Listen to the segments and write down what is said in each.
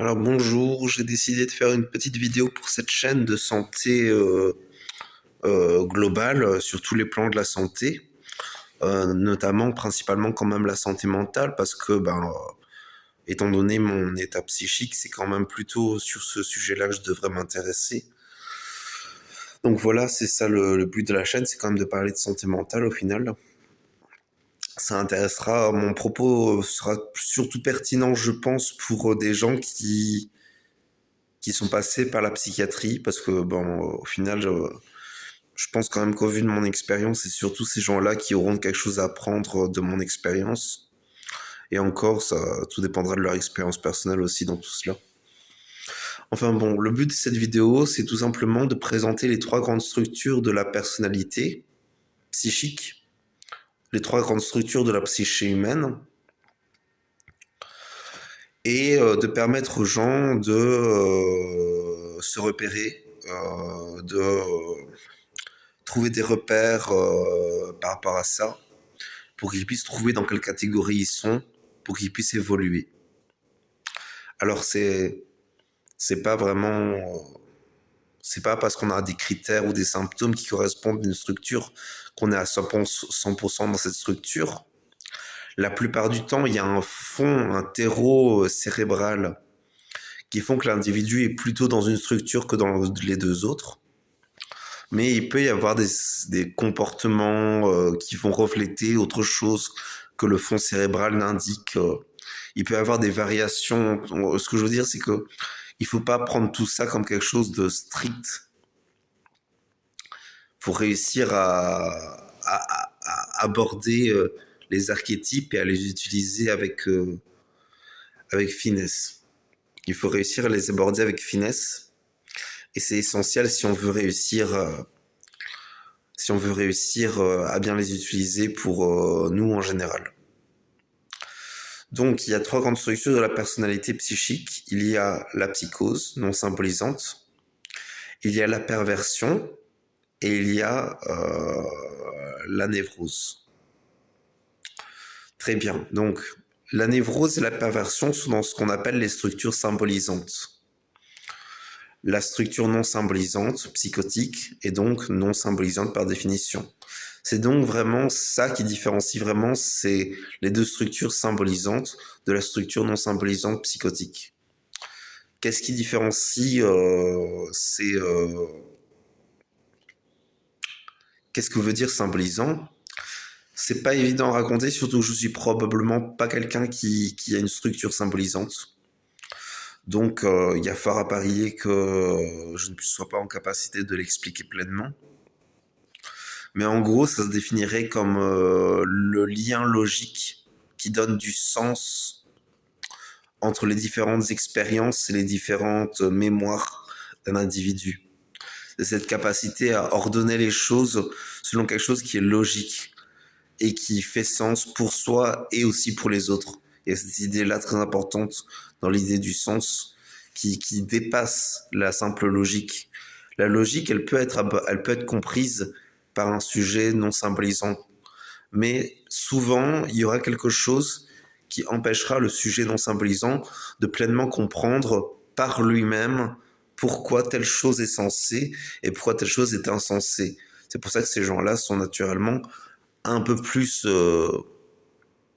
Alors bonjour, j'ai décidé de faire une petite vidéo pour cette chaîne de santé globale sur tous les plans de la santé, notamment principalement quand même la santé mentale parce que étant donné mon état psychique, c'est quand même plutôt sur ce sujet-là que je devrais m'intéresser. Donc voilà, c'est ça le but de la chaîne, c'est quand même de parler de santé mentale au final. Ça intéressera, mon propos sera surtout pertinent, je pense, pour des gens qui sont passés par la psychiatrie parce que au final je pense quand même qu'au vu de mon expérience, c'est surtout ces gens-là qui auront quelque chose à apprendre de mon expérience. Et encore, ça tout dépendra de leur expérience personnelle aussi dans tout cela. Enfin bon, le but de cette vidéo, c'est tout simplement de présenter les trois grandes structures de la personnalité psychique, les trois grandes structures de la psyché humaine, et de permettre aux gens de se repérer, de trouver des repères par rapport à ça, pour qu'ils puissent trouver dans quelle catégorie ils sont, pour qu'ils puissent évoluer. Alors c'est pas vraiment c'est pas parce qu'on a des critères ou des symptômes qui correspondent à une structure qu'on est à 100% dans cette structure. La plupart du temps, il y a un fond, un terreau cérébral qui font que l'individu est plutôt dans une structure que dans les deux autres. Mais il peut y avoir des comportements qui vont refléter autre chose que le fond cérébral n'indique. Il peut y avoir des variations. Ce que je veux dire, c'est que il faut pas prendre tout ça comme quelque chose de strict. Faut réussir à aborder les archétypes et à les utiliser avec finesse. Il faut réussir à les aborder avec finesse. Et c'est essentiel si on veut réussir à bien les utiliser pour nous en général. Donc, il y a trois grandes structures de la personnalité psychique. Il y a la psychose, non symbolisante. Il y a la perversion. Et il y a la névrose. Très bien. Donc, la névrose et la perversion sont dans ce qu'on appelle les structures symbolisantes. La structure non symbolisante, psychotique, est donc non symbolisante par définition. C'est donc vraiment ça qui différencie vraiment, c'est les deux structures symbolisantes de la structure non symbolisante psychotique. Qu'est-ce qui différencie Qu'est-ce que veut dire symbolisant? C'est pas évident à raconter, surtout que je suis probablement pas quelqu'un qui a une structure symbolisante. Donc, il y a fort à parier que je ne sois pas en capacité de l'expliquer pleinement. Mais en gros, ça se définirait comme le lien logique qui donne du sens entre les différentes expériences et les différentes mémoires d'un individu. C'est cette capacité à ordonner les choses selon quelque chose qui est logique et qui fait sens pour soi et aussi pour les autres. Il y a cette idée-là très importante dans l'idée du sens qui dépasse la simple logique. La logique, elle peut être comprise par un sujet non symbolisant. Mais souvent, il y aura quelque chose qui empêchera le sujet non symbolisant de pleinement comprendre par lui-même pourquoi telle chose est censée et pourquoi telle chose est insensée. C'est pour ça que ces gens-là sont naturellement un peu plus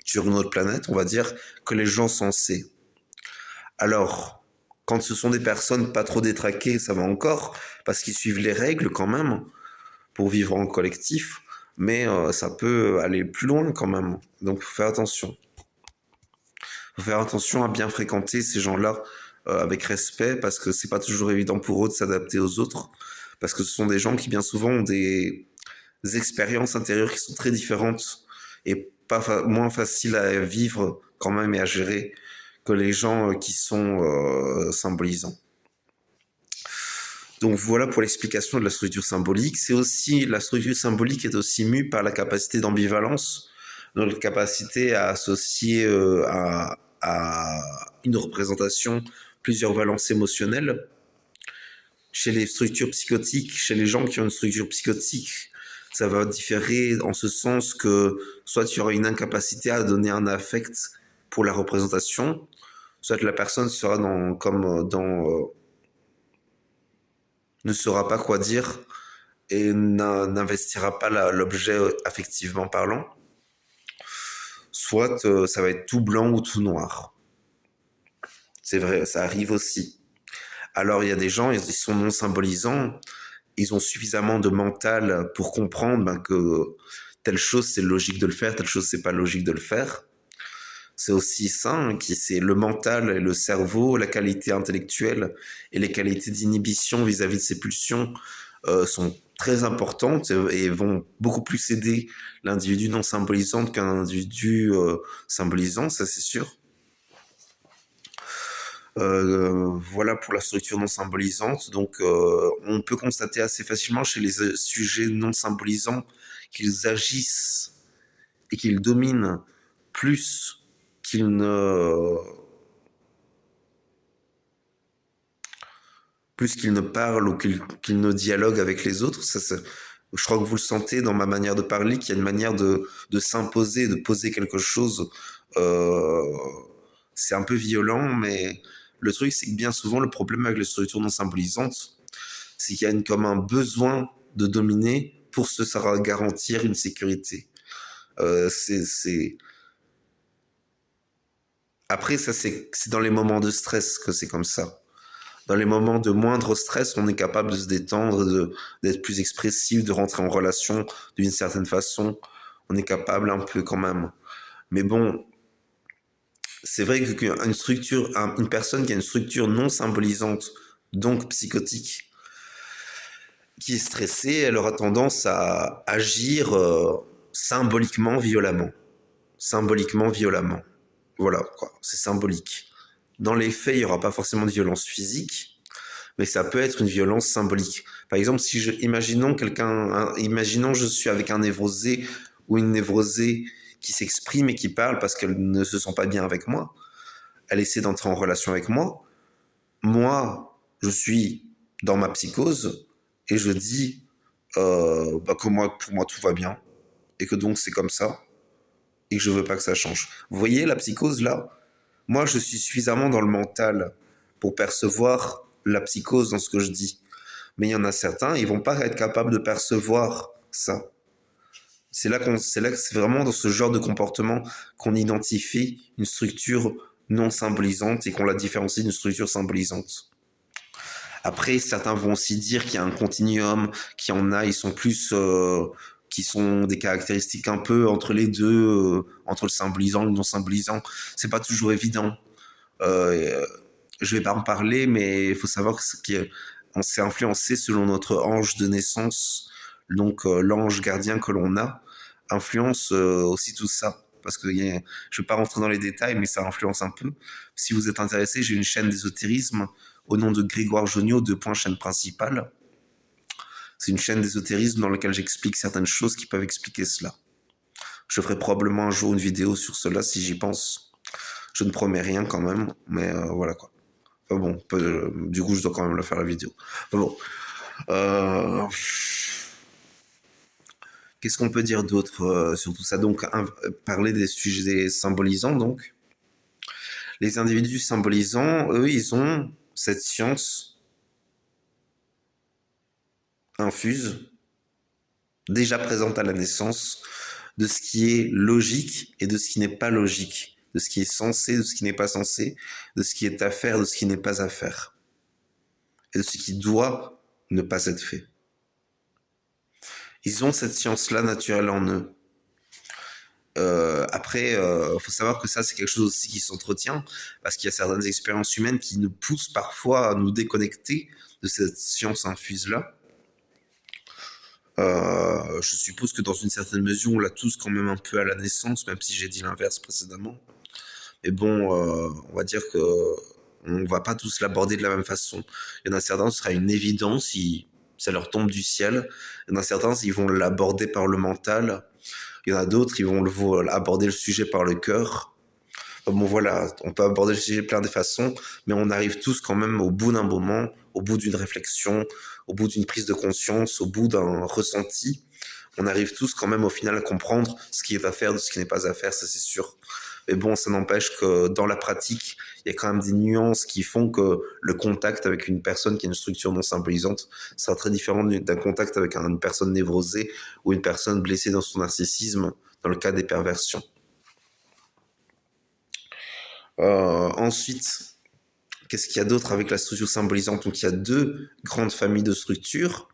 sur une autre planète, on va dire, que les gens sensés. Alors, quand ce sont des personnes pas trop détraquées, ça va encore, parce qu'ils suivent les règles quand même, pour vivre en collectif, mais ça peut aller plus loin quand même. Donc, faut faire attention. Faut faire attention à bien fréquenter ces gens-là avec respect, parce que c'est pas toujours évident pour eux de s'adapter aux autres, parce que ce sont des gens qui bien souvent ont des expériences intérieures qui sont très différentes et moins faciles à vivre quand même et à gérer que les gens qui sont symbolisants. Donc voilà pour l'explication de la structure symbolique. C'est aussi la structure symbolique est aussi mue par la capacité d'ambivalence, notre capacité à associer à une représentation plusieurs valences émotionnelles. Chez les structures psychotiques, chez les gens qui ont une structure psychotique, ça va différer en ce sens que soit tu auras une incapacité à donner un affect pour la représentation, soit la personne sera ne saura pas quoi dire et n'investira pas l'objet affectivement parlant, soit ça va être tout blanc ou tout noir. C'est vrai, ça arrive aussi. Alors il y a des gens, ils sont non symbolisants, ils ont suffisamment de mental pour comprendre que telle chose c'est logique de le faire, telle chose c'est pas logique de le faire. C'est aussi ça, c'est le mental et le cerveau, la qualité intellectuelle et les qualités d'inhibition vis-à-vis de ces pulsions sont très importantes et vont beaucoup plus aider l'individu non symbolisant qu'un individu symbolisant, ça c'est sûr. Voilà pour la structure non symbolisante. Donc, on peut constater assez facilement chez les sujets non symbolisants qu'ils agissent et qu'ils dominent plus qu'ils ne parlent ou qu'ils ne dialoguent avec les autres. Je crois que vous le sentez dans ma manière de parler, qu'il y a une manière de s'imposer, de poser quelque chose. C'est un peu violent, mais le truc, c'est que bien souvent, le problème avec les structures non symbolisantes, c'est qu'il y a comme un besoin de dominer pour se garantir une sécurité. Après, ça, c'est dans les moments de stress que c'est comme ça. Dans les moments de moindre stress, on est capable de se détendre, d'être plus expressif, de rentrer en relation d'une certaine façon. On est capable un peu quand même. Mais bon, c'est vrai qu'une personne qui a une structure non symbolisante, donc psychotique, qui est stressée, elle aura tendance à agir symboliquement violemment. Symboliquement violemment. Voilà, quoi. C'est symbolique. Dans les faits, il n'y aura pas forcément de violence physique, mais ça peut être une violence symbolique. Par exemple, imaginons je suis avec un névrosé ou une névrosée qui s'exprime et qui parle parce qu'elle ne se sent pas bien avec moi. Elle essaie d'entrer en relation avec moi. Moi, je suis dans ma psychose et je dis pour moi tout va bien et que donc c'est comme ça et que je veux pas que ça change. Vous voyez la psychose là? Moi, je suis suffisamment dans le mental pour percevoir la psychose dans ce que je dis. Mais il y en a certains, ils vont pas être capables de percevoir ça. C'est là que c'est vraiment dans ce genre de comportement qu'on identifie une structure non symbolisante et qu'on la différencie d'une structure symbolisante. Après, certains vont aussi dire qu'il y a un continuum, qu'il y en a, ils sont plus, qui sont des caractéristiques un peu entre les deux, entre le symbolisant et le non symbolisant. C'est pas toujours évident. Je vais pas en parler, mais il faut savoir qu'on s'est influencé selon notre ange de naissance, donc l'ange gardien que l'on a, influence aussi tout ça. Parce que je vais pas rentrer dans les détails, mais ça influence un peu. Si vous êtes intéressé, j'ai une chaîne d'ésotérisme au nom de Grégoire Joniot, chaîne principale. C'est une chaîne d'ésotérisme dans laquelle j'explique certaines choses qui peuvent expliquer cela. Je ferai probablement un jour une vidéo sur cela si j'y pense. Je ne promets rien quand même, mais voilà quoi. Enfin bon, du coup je dois quand même la faire la vidéo. Enfin bon. Qu'est-ce qu'on peut dire d'autre sur tout ça? Donc, parler des sujets symbolisants, donc. Les individus symbolisants, eux, ils ont cette science infuse, déjà présente à la naissance, de ce qui est logique et de ce qui n'est pas logique, de ce qui est censé, de ce qui n'est pas censé, de ce qui est à faire, de ce qui n'est pas à faire, et de ce qui doit ne pas être fait. Ils ont cette science-là naturelle en eux. Après, faut savoir que ça, c'est quelque chose aussi qui s'entretient, parce qu'il y a certaines expériences humaines qui nous poussent parfois à nous déconnecter de cette science infuse-là. Je suppose que dans une certaine mesure, on l'a tous quand même un peu à la naissance, même si j'ai dit l'inverse précédemment. Mais bon, on va dire que on va pas tous l'aborder de la même façon. Il y en a certains, ce sera une évidence, si ça leur tombe du ciel. Il y en a certains, ils vont l'aborder par le mental. Il y en a d'autres, ils vont aborder le sujet par le cœur. Bon voilà, on peut aborder le sujet de plein de façons, mais on arrive tous quand même au bout d'un moment, au bout d'une réflexion, au bout d'une prise de conscience, au bout d'un ressenti. On arrive tous quand même au final à comprendre ce qui est à faire de ce qui n'est pas à faire, ça c'est sûr. Mais bon, ça n'empêche que dans la pratique, il y a quand même des nuances qui font que le contact avec une personne qui a une structure non symbolisante sera très différent d'un contact avec une personne névrosée ou une personne blessée dans son narcissisme dans le cas des perversions. Ensuite, qu'est-ce qu'il y a d'autre avec la structure symbolisante? Donc il y a deux grandes familles de structures.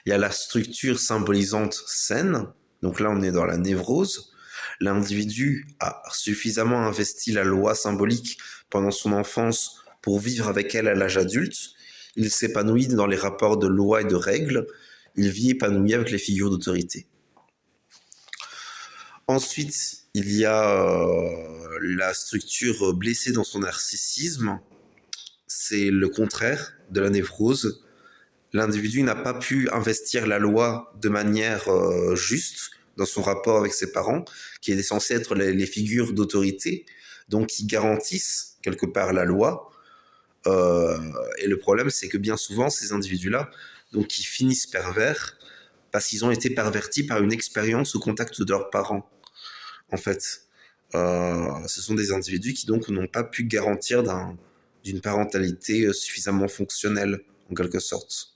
Il y a la structure symbolisante saine. Donc là, on est dans la névrose. L'individu a suffisamment investi la loi symbolique pendant son enfance pour vivre avec elle à l'âge adulte. Il s'épanouit dans les rapports de loi et de règles. Il vit épanoui avec les figures d'autorité. Ensuite, il y a la structure blessée dans son narcissisme. C'est le contraire de la névrose. L'individu n'a pas pu investir la loi de manière juste dans son rapport avec ses parents, qui est censé être les figures d'autorité, donc qui garantissent quelque part la loi. Et le problème, c'est que bien souvent, ces individus-là, donc, ils finissent pervers parce qu'ils ont été pervertis par une expérience au contact de leurs parents, en fait. Ce sont des individus qui donc n'ont pas pu garantir d'une parentalité suffisamment fonctionnelle, en quelque sorte.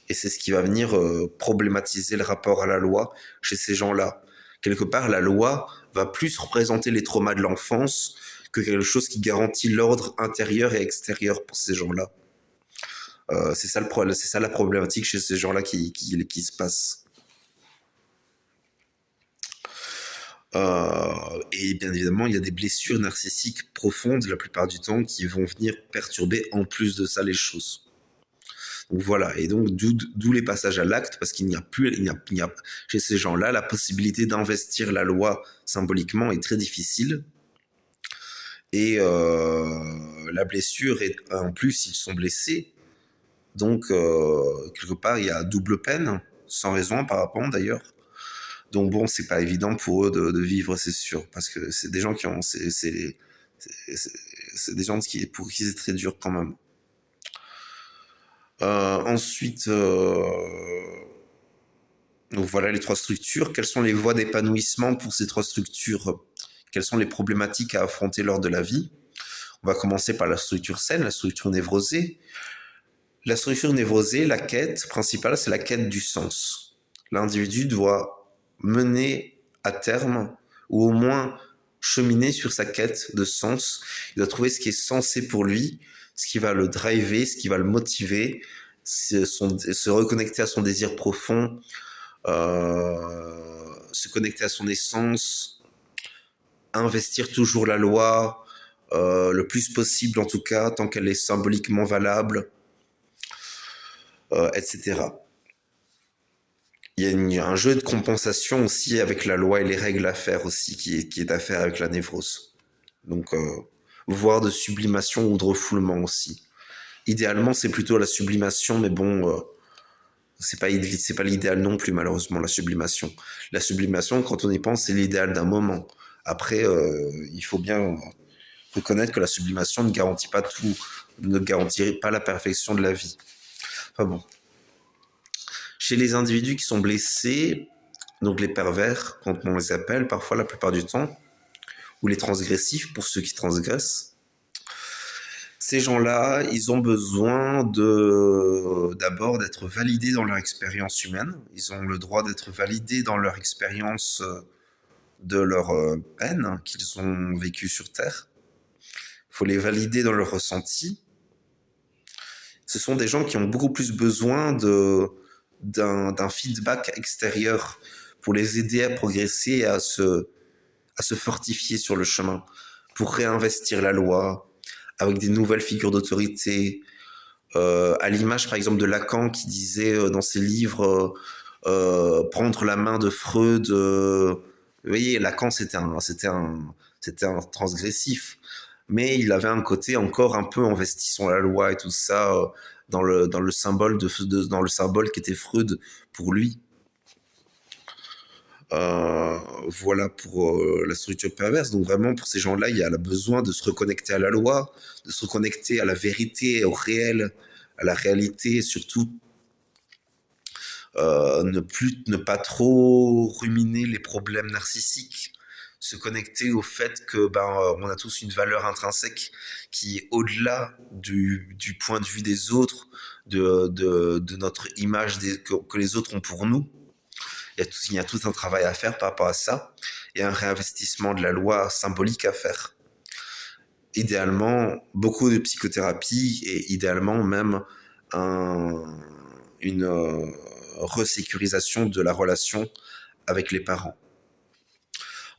Et c'est ce qui va venir problématiser le rapport à la loi chez ces gens-là. Quelque part, la loi va plus représenter les traumas de l'enfance que quelque chose qui garantit l'ordre intérieur et extérieur pour ces gens-là. C'est ça le problème, c'est ça la problématique chez ces gens-là qui se passe. Et bien évidemment, il y a des blessures narcissiques profondes la plupart du temps qui vont venir perturber en plus de ça les choses. Donc voilà, et donc d'où les passages à l'acte, parce qu'il n'y a plus, il n'y a chez ces gens-là la possibilité d'investir la loi symboliquement est très difficile. Et la blessure est, en plus, ils sont blessés, donc quelque part il y a double peine, sans raison apparemment d'ailleurs. Donc bon, c'est pas évident pour eux de vivre, c'est sûr, parce que c'est des gens qui ont, c'est des gens pour qui c'est très dur quand même. Ensuite, donc voilà les trois structures. Quelles sont les voies d'épanouissement pour ces trois structures? Quelles sont les problématiques à affronter lors de la vie? On va commencer par la structure saine, la structure névrosée. La structure névrosée, la quête principale, c'est la quête du sens. L'individu doit mener à terme, ou au moins cheminer sur sa quête de sens. Il doit trouver ce qui est sensé pour lui, ce qui va le driver, ce qui va le motiver, se reconnecter à son désir profond, se connecter à son essence, investir toujours la loi, le plus possible en tout cas, tant qu'elle est symboliquement valable, etc. Il y a un jeu de compensation aussi avec la loi et les règles à faire aussi, qui est à faire avec la névrose. Donc, voire de sublimation ou de refoulement aussi. Idéalement, c'est plutôt la sublimation, mais bon, c'est pas l'idéal non plus, malheureusement, la sublimation. La sublimation, quand on y pense, c'est l'idéal d'un moment. Après, il faut bien reconnaître que la sublimation ne garantit pas tout, ne garantit pas la perfection de la vie. Enfin bon. Chez les individus qui sont blessés, donc les pervers, quand on les appelle, parfois la plupart du temps, ou les transgressifs pour ceux qui transgressent, ces gens-là, ils ont besoin d'abord d'être validés dans leur expérience humaine. Ils ont le droit d'être validés dans leur expérience de leur peine qu'ils ont vécue sur Terre. Il faut les valider dans leur ressenti. Ce sont des gens qui ont beaucoup plus besoin d'un feedback extérieur pour les aider à progresser et à se fortifier sur le chemin, pour réinvestir la loi avec des nouvelles figures d'autorité, à l'image par exemple de Lacan qui disait dans ses livres prendre la main de Freud. Vous voyez, Lacan c'était un transgressif, mais il avait un côté encore un peu investissant la loi et tout ça dans le symbole dans le symbole qu'était Freud pour lui. Voilà pour la structure perverse. Donc vraiment pour ces gens-là, il y a le besoin de se reconnecter à la loi, de se reconnecter à la vérité, au réel, à la réalité, et surtout ne pas trop ruminer les problèmes narcissiques, se connecter au fait que on a tous une valeur intrinsèque qui est au-delà du point de vue des autres, de notre image que les autres ont pour nous. Il y a tout un travail à faire par rapport à ça et un réinvestissement de la loi symbolique à faire. Idéalement, beaucoup de psychothérapie et idéalement même une resécurisation de la relation avec les parents.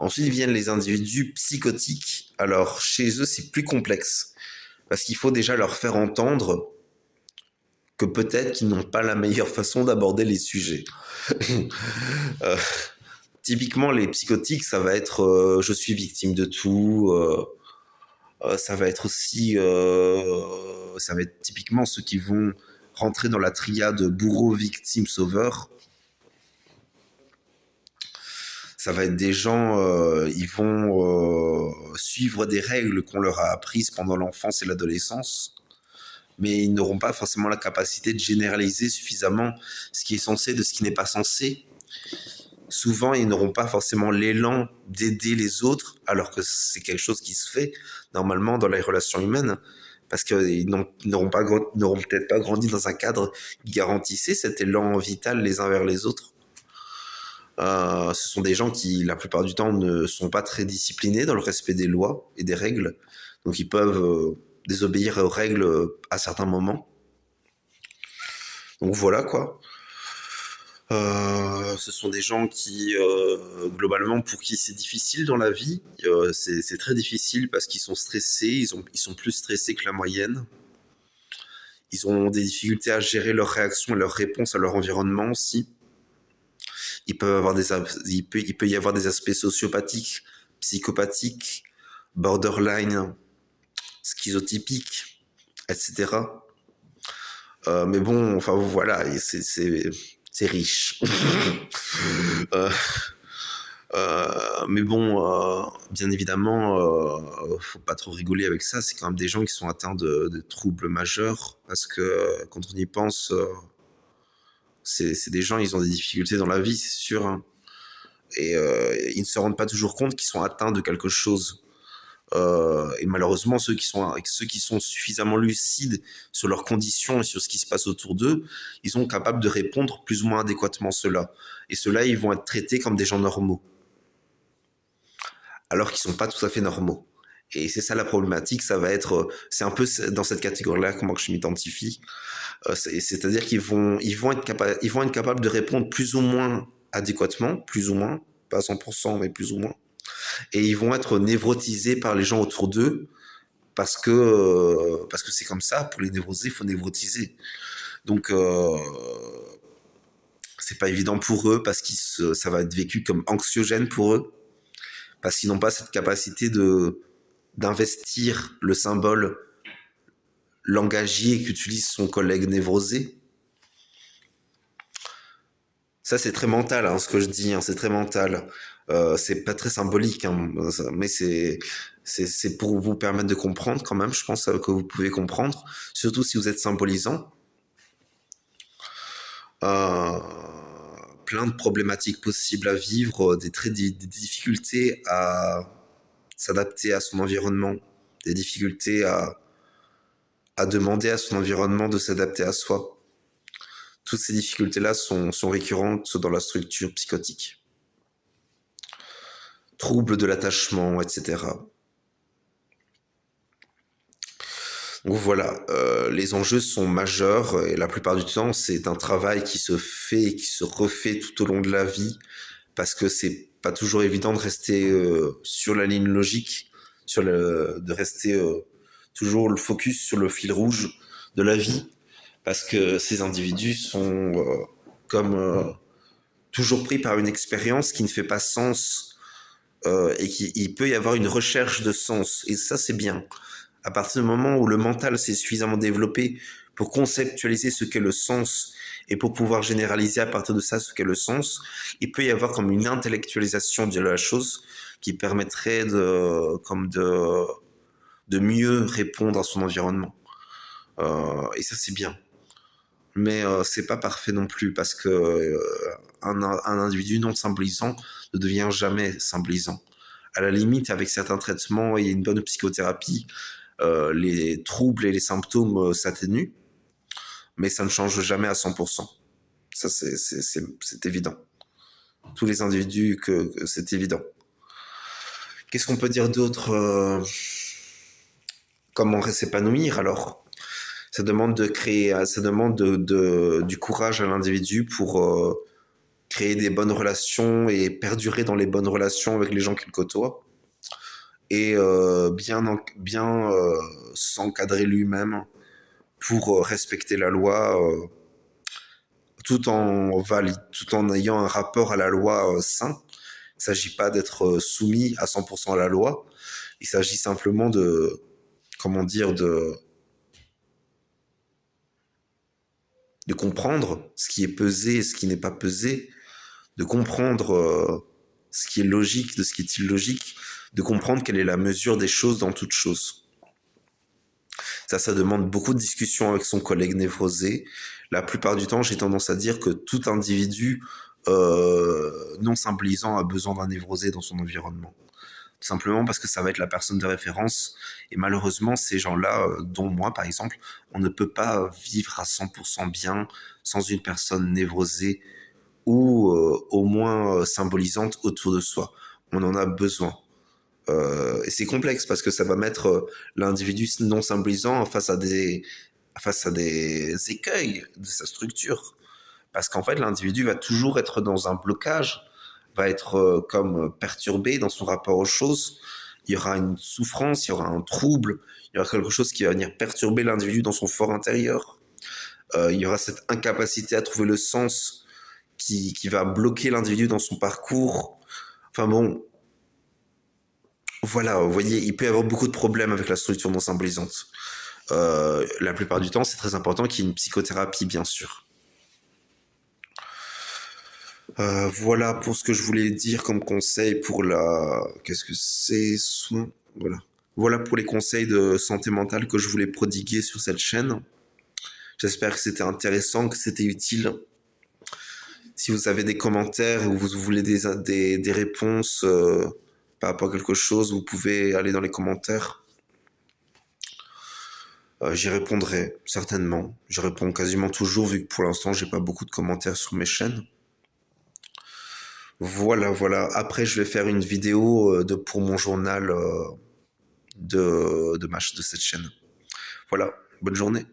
Ensuite viennent les individus psychotiques. Alors chez eux, c'est plus complexe parce qu'il faut déjà leur faire entendre que peut-être qu'ils n'ont pas la meilleure façon d'aborder les sujets. euh, Typiquement, les psychotiques, ça va être je suis victime de tout. Ça va être aussi, ça va être typiquement ceux qui vont rentrer dans la triade bourreau, victime, sauveur. Ça va être des gens, ils vont suivre des règles qu'on leur a apprises pendant l'enfance et l'adolescence, mais ils n'auront pas forcément la capacité de généraliser suffisamment ce qui est censé de ce qui n'est pas censé. Souvent, ils n'auront pas forcément l'élan d'aider les autres, alors que c'est quelque chose qui se fait normalement dans les relations humaines, parce qu'ils n'auront peut-être pas grandi dans un cadre qui garantissait cet élan vital les uns vers les autres. Ce sont des gens qui, la plupart du temps, ne sont pas très disciplinés dans le respect des lois et des règles, donc ils peuvent désobéir aux règles à certains moments. Donc voilà quoi. Ce sont des gens qui, globalement, pour qui c'est difficile dans la vie. C'est très difficile parce qu'ils sont stressés, ils sont plus stressés que la moyenne. Ils ont des difficultés à gérer leurs réactions et leurs réponses à leur environnement aussi. Il peut y avoir des aspects sociopathiques, psychopathiques, borderline, schizotypiques, etc. Mais bon, enfin voilà, c'est riche. euh, mais bon, bien évidemment, faut pas trop rigoler avec ça. C'est quand même des gens qui sont atteints de troubles majeurs parce que quand on y pense, c'est des gens, ils ont des difficultés dans la vie, c'est sûr, hein. Et ils ne se rendent pas toujours compte qu'ils sont atteints de quelque chose. Et malheureusement, ceux qui sont suffisamment lucides sur leurs conditions et sur ce qui se passe autour d'eux, ils sont capables de répondre plus ou moins adéquatement cela. Et ceux-là, ils vont être traités comme des gens normaux, alors qu'ils sont pas tout à fait normaux. Et c'est ça la problématique, ça va être, c'est un peu dans cette catégorie-là comment je m'identifie. C'est-à-dire ils vont être capables de répondre plus ou moins adéquatement, plus ou moins, pas à 100%, mais plus ou moins. Et ils vont être névrotisés par les gens autour d'eux parce que c'est comme ça. Pour les névroser, il faut névrotiser. Donc c'est pas évident pour eux parce ça va être vécu comme anxiogène pour eux parce qu'ils n'ont pas cette capacité d'investir le symbole langagier qu'utilise son collègue névrosé. Ça, c'est très mental, hein, ce que je dis, hein, c'est très mental. C'est pas très symbolique, hein, mais c'est pour vous permettre de comprendre quand même, je pense que vous pouvez comprendre, surtout si vous êtes symbolisant. Euh, Plein de problématiques possibles à vivre, des difficultés à s'adapter à son environnement, des difficultés à demander à son environnement de s'adapter à soi. Toutes ces difficultés-là sont récurrentes dans la structure psychotique. Troubles de l'attachement, etc. Donc voilà, les enjeux sont majeurs et la plupart du temps, c'est un travail qui se fait et qui se refait tout au long de la vie parce que c'est pas toujours évident de rester sur la ligne logique, de rester toujours le focus sur le fil rouge de la vie parce que ces individus sont comme toujours pris par une expérience qui ne fait pas sens et il peut y avoir une recherche de sens et ça c'est bien. À partir du moment où le mental s'est suffisamment développé pour conceptualiser ce qu'est le sens et pour pouvoir généraliser à partir de ça ce qu'est le sens, il peut y avoir comme une intellectualisation de la chose qui permettrait de mieux répondre à son environnement. Et ça c'est bien. Mais c'est pas parfait non plus parce que un individu non symbolisant ne devient jamais symbolisant. À la limite, avec certains traitements et une bonne psychothérapie, les troubles et les symptômes s'atténuent, mais ça ne change jamais à 100%. Ça, c'est évident. Tous les individus, que c'est évident. Qu'est-ce qu'on peut dire d'autre comment s'épanouir alors? Ça demande de créer, ça demande du courage à l'individu pour créer des bonnes relations et perdurer dans les bonnes relations avec les gens qu'il côtoie et bien s'encadrer lui-même pour respecter la loi tout en ayant un rapport à la loi sain. Il ne s'agit pas d'être soumis à 100% à la loi. Il s'agit simplement comment dire, de comprendre ce qui est pesé et ce qui n'est pas pesé, de comprendre ce qui est logique de ce qui est illogique, de comprendre quelle est la mesure des choses dans toute chose. Ça demande beaucoup de discussions avec son collègue névrosé. La plupart du temps, j'ai tendance à dire que tout individu non symbolisant a besoin d'un névrosé dans son environnement. Tout simplement parce que ça va être la personne de référence. Et malheureusement, ces gens-là, dont moi par exemple, on ne peut pas vivre à 100% bien sans une personne névrosée ou au moins symbolisante autour de soi. On en a besoin. Et c'est complexe parce que ça va mettre l'individu non symbolisant face à des écueils de sa structure. Parce qu'en fait, l'individu va toujours être dans un blocage, va être comme perturbé dans son rapport aux choses. Il y aura une souffrance, il y aura un trouble, il y aura quelque chose qui va venir perturber l'individu dans son fort intérieur. Il y aura cette incapacité à trouver le sens qui va bloquer l'individu dans son parcours. Enfin bon, voilà, vous voyez, il peut y avoir beaucoup de problèmes avec la structure non symbolisante. La plupart du temps, c'est très important qu'il y ait une psychothérapie, bien sûr. Voilà pour ce que je voulais dire comme conseil pour la... Qu'est-ce que c'est? Soin. Voilà. Voilà pour les conseils de santé mentale que je voulais prodiguer sur cette chaîne. J'espère que c'était intéressant, que c'était utile. Si vous avez des commentaires ou vous voulez des réponses par rapport à quelque chose, vous pouvez aller dans les commentaires. J'y répondrai certainement. Je réponds quasiment toujours vu que pour l'instant j'ai pas beaucoup de commentaires sur mes chaînes. Voilà, voilà. Après je vais faire une vidéo pour mon journal de cette chaîne. Voilà, bonne journée.